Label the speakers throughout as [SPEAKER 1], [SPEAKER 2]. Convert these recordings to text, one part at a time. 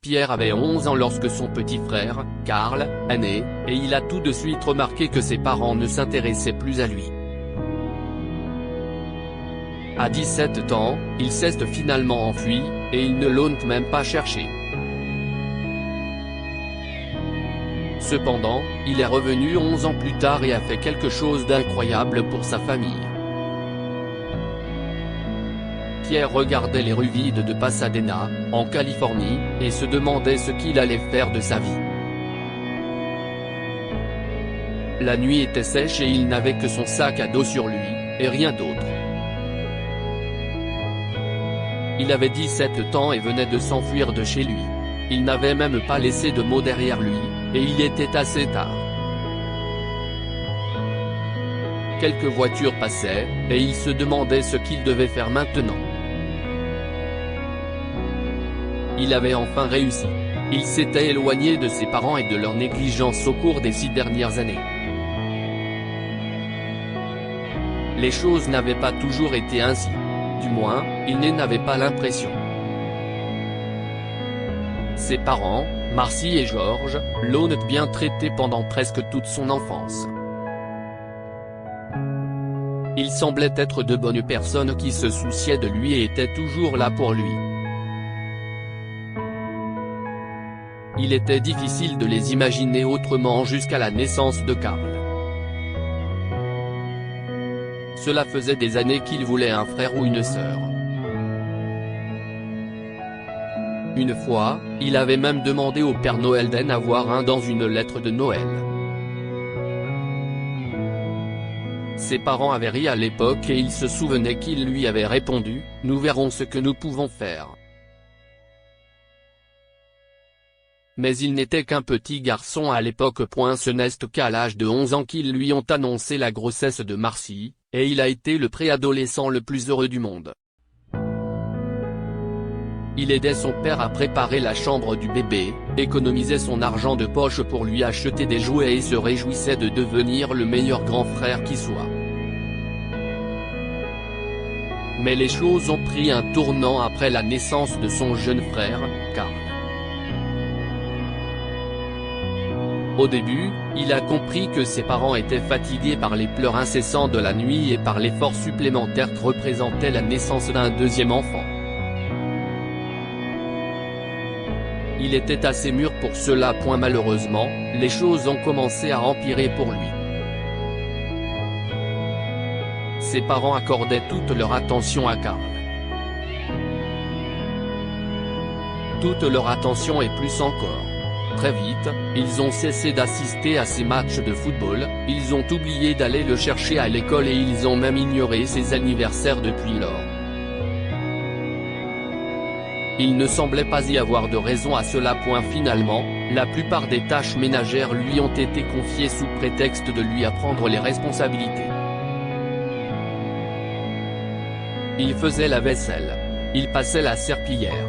[SPEAKER 1] Pierre avait 11 ans lorsque son petit frère, Karl, est né, et il a tout de suite remarqué que ses parents ne s'intéressaient plus à lui. À 17 ans, il s'est finalement enfui, et ils ne l'ont même pas cherché. Cependant, il est revenu 11 ans plus tard et a fait quelque chose d'incroyable pour sa famille. Pierre regardait les rues vides de Pasadena, en Californie, et se demandait ce qu'il allait faire de sa vie. La nuit était sèche et il n'avait que son sac à dos sur lui, et rien d'autre. Il avait 17 ans et venait de s'enfuir de chez lui. Il n'avait même pas laissé de mots derrière lui, et il était assez tard. Quelques voitures passaient, et il se demandait ce qu'il devait faire maintenant. Il avait enfin réussi. Il s'était éloigné de ses parents et de leur négligence au cours des 6 dernières années. Les choses n'avaient pas toujours été ainsi. Du moins, il n'en avait pas l'impression. Ses parents, Marcy et George, l'ont bien traité pendant presque toute son enfance. Ils semblaient être de bonnes personnes qui se souciaient de lui et étaient toujours là pour lui. Il était difficile de les imaginer autrement jusqu'à la naissance de Karl. Cela faisait des années qu'il voulait un frère ou une sœur. Une fois, il avait même demandé au Père Noël d'en avoir un dans une lettre de Noël. Ses parents avaient ri à l'époque et il se souvenait qu'il lui avait répondu « Nous verrons ce que nous pouvons faire ». Mais il n'était qu'un petit garçon à l'époque. Ce n'est qu'à l'âge de 11 ans qu'ils lui ont annoncé la grossesse de Marcy, et il a été le préadolescent le plus heureux du monde. Il aidait son père à préparer la chambre du bébé, économisait son argent de poche pour lui acheter des jouets et se réjouissait de devenir le meilleur grand frère qui soit. Mais les choses ont pris un tournant après la naissance de son jeune frère, Karl. Au début, il a compris que ses parents étaient fatigués par les pleurs incessants de la nuit et par l'effort supplémentaire que représentait la naissance d'un deuxième enfant. Il était assez mûr pour cela. Malheureusement, les choses ont commencé à empirer pour lui. Ses parents accordaient toute leur attention à Karl. Toute leur attention et plus encore. Très vite, ils ont cessé d'assister à ses matchs de football, ils ont oublié d'aller le chercher à l'école et ils ont même ignoré ses anniversaires depuis lors. Il ne semblait pas y avoir de raison à cela. Finalement, la plupart des tâches ménagères lui ont été confiées sous prétexte de lui apprendre les responsabilités. Il faisait la vaisselle. Il passait la serpillière.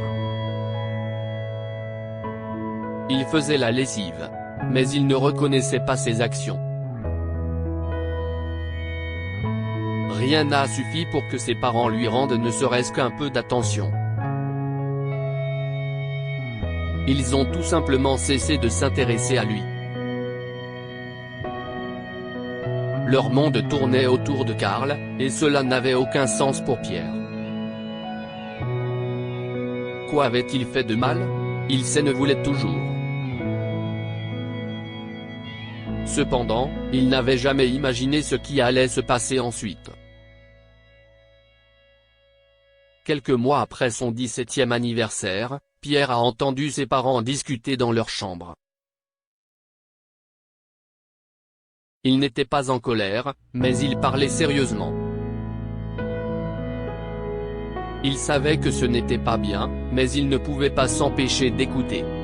[SPEAKER 1] Il faisait la lessive. Mais il ne reconnaissait pas ses actions. Rien n'a suffi pour que ses parents lui rendent ne serait-ce qu'un peu d'attention. Ils ont tout simplement cessé de s'intéresser à lui. Leur monde tournait autour de Karl, et cela n'avait aucun sens pour Pierre. Quoi avait-il fait de mal? Il s'en voulait toujours. Cependant, il n'avait jamais imaginé ce qui allait se passer ensuite. Quelques mois après son 17e anniversaire, Pierre a entendu ses parents discuter dans leur chambre. Ils n'étaient pas en colère, mais ils parlaient sérieusement. Il savait que ce n'était pas bien, mais il ne pouvait pas s'empêcher d'écouter. «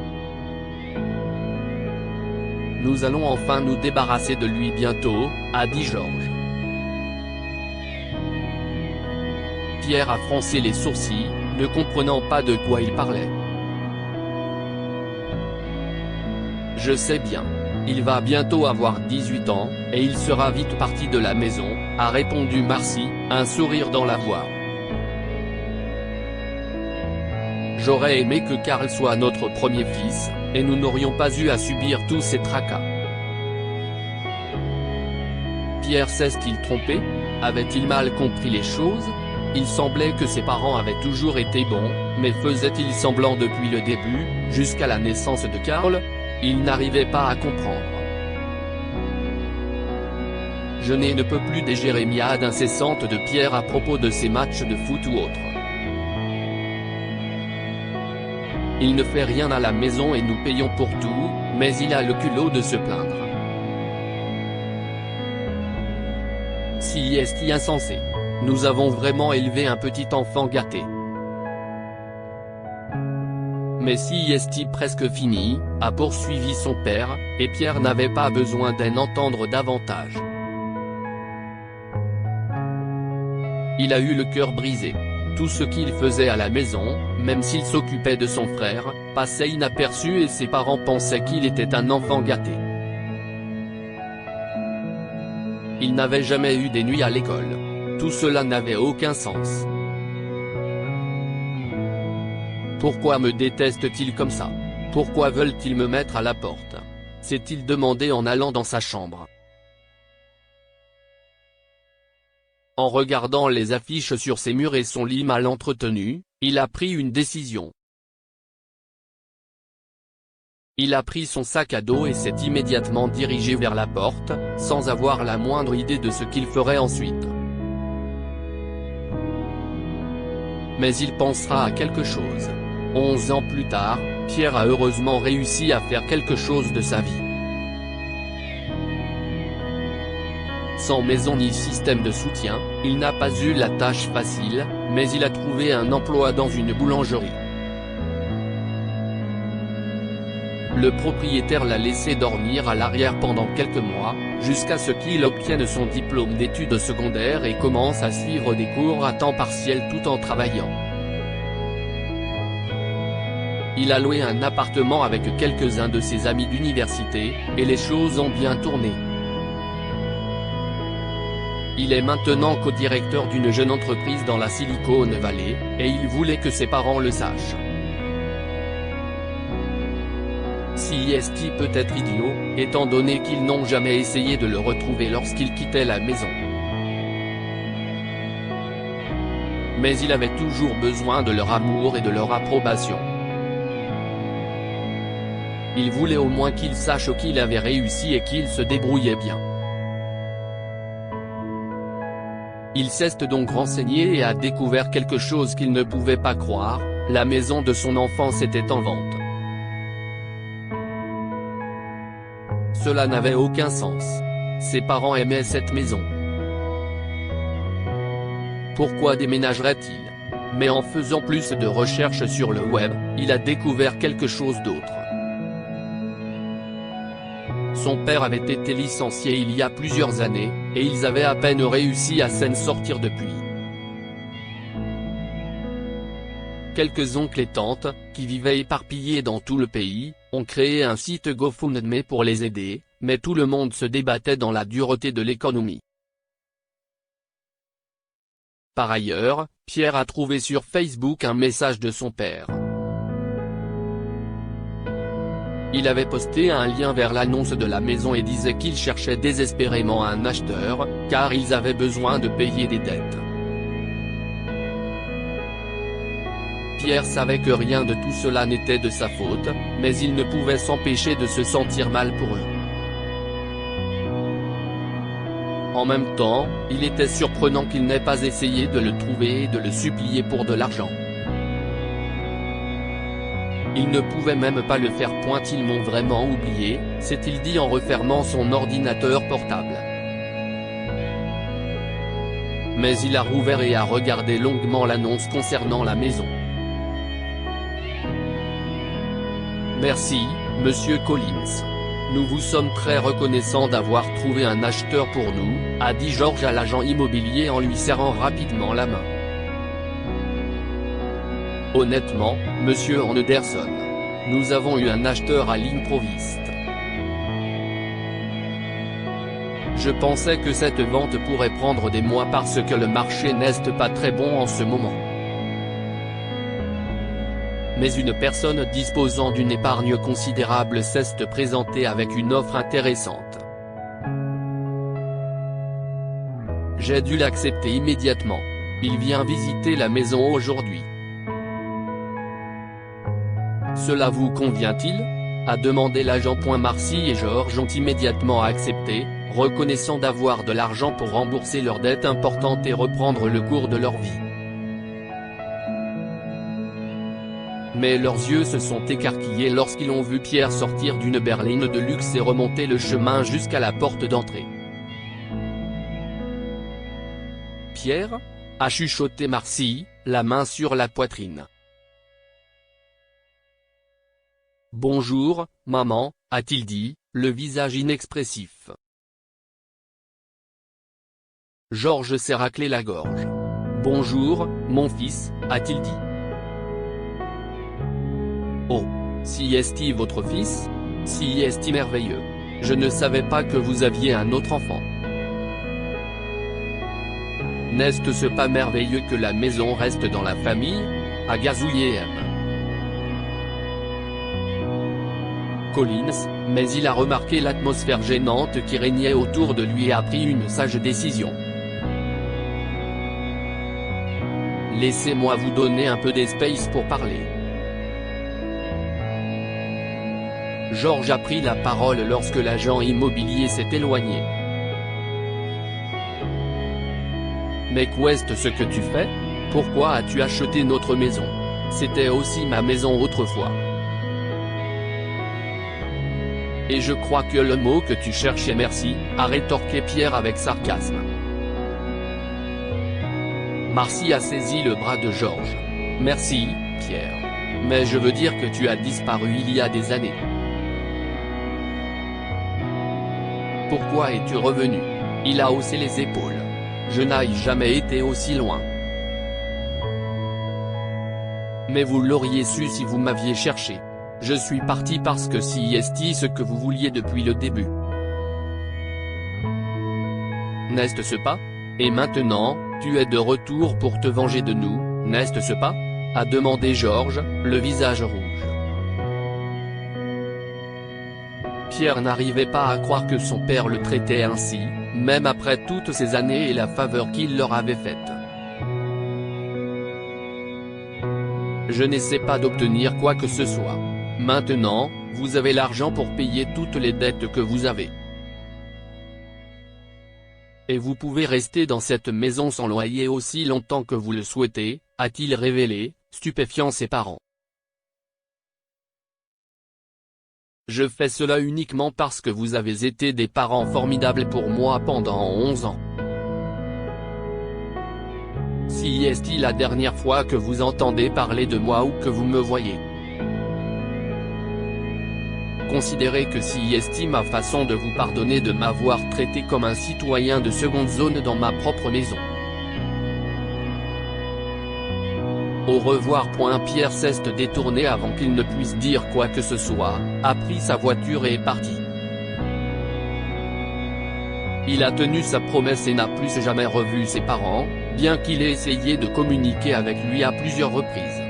[SPEAKER 1] Nous allons enfin nous débarrasser de lui bientôt », a dit George. Pierre a froncé les sourcils, ne comprenant pas de quoi il parlait. « Je sais bien. Il va bientôt avoir 18 ans, et il sera vite parti de la maison », a répondu Marcy, un sourire dans la voix. J'aurais aimé que Karl soit notre premier fils, et nous n'aurions pas eu à subir tous ces tracas. » Pierre s'est-il trompé? Avait-il mal compris les choses? Il semblait que ses parents avaient toujours été bons, mais faisaient-ils semblant depuis le début, jusqu'à la naissance de Karl? Il n'arrivait pas à comprendre. Je ne peux plus des jérémiades incessantes de Pierre à propos de ses matchs de foot ou autres. Il ne fait rien à la maison et nous payons pour tout, mais il a le culot de se plaindre. Si est-il insensé. Nous avons vraiment élevé un petit enfant gâté. Mais si est-il presque fini, a poursuivi son père, et Pierre n'avait pas besoin d'en entendre davantage. Il a eu le cœur brisé. Tout ce qu'il faisait à la maison, même s'il s'occupait de son frère, passait inaperçu et ses parents pensaient qu'il était un enfant gâté. Il n'avait jamais eu des nuits à l'école. Tout cela n'avait aucun sens. Pourquoi me détestent-ils comme ça? Pourquoi veulent-ils me mettre à la porte? S'est-il demandé en allant dans sa chambre. En regardant les affiches sur ses murs et son lit mal entretenu, il a pris une décision. Il a pris son sac à dos et s'est immédiatement dirigé vers la porte, sans avoir la moindre idée de ce qu'il ferait ensuite. Mais il pensera à quelque chose. 11 ans plus tard, Pierre a heureusement réussi à faire quelque chose de sa vie. Sans maison ni système de soutien, il n'a pas eu la tâche facile, mais il a trouvé un emploi dans une boulangerie. Le propriétaire l'a laissé dormir à l'arrière pendant quelques mois, jusqu'à ce qu'il obtienne son diplôme d'études secondaires et commence à suivre des cours à temps partiel tout en travaillant. Il a loué un appartement avec quelques-uns de ses amis d'université, et les choses ont bien tourné. Il est maintenant co-directeur d'une jeune entreprise dans la Silicon Valley, et il voulait que ses parents le sachent. Si est-il peut être idiot, étant donné qu'ils n'ont jamais essayé de le retrouver lorsqu'il quittait la maison. Mais il avait toujours besoin de leur amour et de leur approbation. Il voulait au moins qu'ils sachent qu'il avait réussi et qu'il se débrouillait bien. Il s'est donc renseigné et a découvert quelque chose qu'il ne pouvait pas croire, la maison de son enfance était en vente. Cela n'avait aucun sens. Ses parents aimaient cette maison. Pourquoi déménagerait-il? Mais en faisant plus de recherches sur le web, il a découvert quelque chose d'autre. Son père avait été licencié il y a plusieurs années, et ils avaient à peine réussi à s'en sortir depuis. Quelques oncles et tantes, qui vivaient éparpillés dans tout le pays, ont créé un site GoFundMe pour les aider, mais tout le monde se débattait dans la dureté de l'économie. Par ailleurs, Pierre a trouvé sur Facebook un message de son père. Il avait posté un lien vers l'annonce de la maison et disait qu'il cherchait désespérément un acheteur, car ils avaient besoin de payer des dettes. Pierre savait que rien de tout cela n'était de sa faute, mais il ne pouvait s'empêcher de se sentir mal pour eux. En même temps, il était surprenant qu'il n'ait pas essayé de le trouver et de le supplier pour de l'argent. Il ne pouvait même pas le faire. Ils m'ont vraiment oublié, s'est-il dit en refermant son ordinateur portable. Mais il a rouvert et a regardé longuement l'annonce concernant la maison. Merci, Monsieur Collins. Nous vous sommes très reconnaissants d'avoir trouvé un acheteur pour nous, a dit George à l'agent immobilier en lui serrant rapidement la main. Honnêtement, Monsieur Anderson, nous avons eu un acheteur à l'improviste. Je pensais que cette vente pourrait prendre des mois parce que le marché n'est pas très bon en ce moment. mais une personne disposant d'une épargne considérable s'est présentée avec une offre intéressante. J'ai dû l'accepter immédiatement. Il vient visiter la maison aujourd'hui. Cela vous convient-il ? A demandé l'agent. Marcy et George ont immédiatement accepté, reconnaissant d'avoir de l'argent pour rembourser leurs dettes importantes et reprendre le cours de leur vie. Mais leurs yeux se sont écarquillés lorsqu'ils ont vu Pierre sortir d'une berline de luxe et remonter le chemin jusqu'à la porte d'entrée. Pierre ? A chuchoté Marcy, la main sur la poitrine. Bonjour, maman, a-t-il dit, le visage inexpressif. George s'est raclé la gorge. Bonjour, mon fils, a-t-il dit. Oh, si est-il votre fils ? Si est-il merveilleux. Je ne savais pas que vous aviez un autre enfant. N'est-ce pas merveilleux que la maison reste dans la famille ? A gazouillé M. Collins, mais il a remarqué l'atmosphère gênante qui régnait autour de lui et a pris une sage décision. Laissez-moi vous donner un peu d'espace pour parler. George a pris la parole lorsque l'agent immobilier s'est éloigné. Mais qu'est-ce que tu fais ? Pourquoi as-tu acheté notre maison ? C'était aussi ma maison autrefois. Et je crois que le mot que tu cherchais merci, a rétorqué Pierre avec sarcasme. Marcy a saisi le bras de George. Merci, Pierre. Mais je veux dire que tu as disparu il y a des années. Pourquoi es-tu revenu ? Il a haussé les épaules. Je n'ai jamais été aussi loin. Mais vous l'auriez su si vous m'aviez cherché. Je suis parti parce que si est ce que vous vouliez depuis le début. N'est-ce pas ? Et maintenant, tu es de retour pour te venger de nous, n'est-ce pas ? A demandé George, le visage rouge. Pierre n'arrivait pas à croire que son père le traitait ainsi, même après toutes ces années et la faveur qu'il leur avait faite. Je n'essaie pas d'obtenir quoi que ce soit. Maintenant, vous avez l'argent pour payer toutes les dettes que vous avez. Et vous pouvez rester dans cette maison sans loyer aussi longtemps que vous le souhaitez, a-t-il révélé, stupéfiant ses parents. Je fais cela uniquement parce que vous avez été des parents formidables pour moi pendant 11 ans. Si est-il la dernière fois que vous entendez parler de moi ou que vous me voyez ? Considérez que si est ma façon de vous pardonner de m'avoir traité comme un citoyen de seconde zone dans ma propre maison. Au revoir. Pierre s'est détourné avant qu'il ne puisse dire quoi que ce soit, a pris sa voiture et est parti. Il a tenu sa promesse et n'a plus jamais revu ses parents, bien qu'il ait essayé de communiquer avec lui à plusieurs reprises.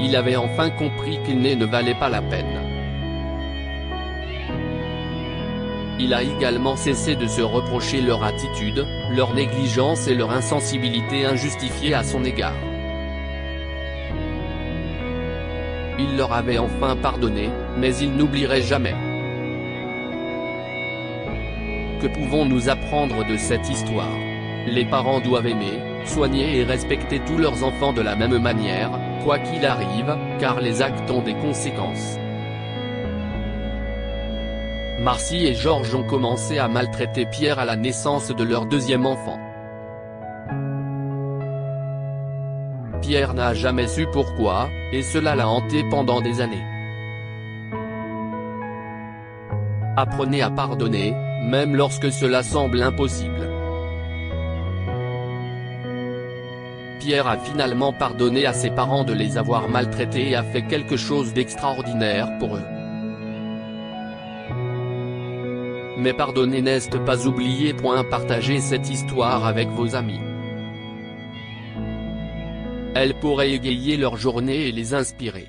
[SPEAKER 1] Il avait enfin compris qu'il ne valait pas la peine. Il a également cessé de se reprocher leur attitude, leur négligence et leur insensibilité injustifiée à son égard. Il leur avait enfin pardonné, mais il n'oublierait jamais. Que pouvons-nous apprendre de cette histoire ? Les parents doivent aimer, soigner et respecter tous leurs enfants de la même manière, quoi qu'il arrive, car les actes ont des conséquences. Marcy et George ont commencé à maltraiter Pierre à la naissance de leur deuxième enfant. Pierre n'a jamais su pourquoi, et cela l'a hanté pendant des années. Apprenez à pardonner, même lorsque cela semble impossible. Pierre a finalement pardonné à ses parents de les avoir maltraités et a fait quelque chose d'extraordinaire pour eux. Mais pardonnez n'est pas oublier. Partagez cette histoire avec vos amis. Elle pourrait égayer leur journée et les inspirer.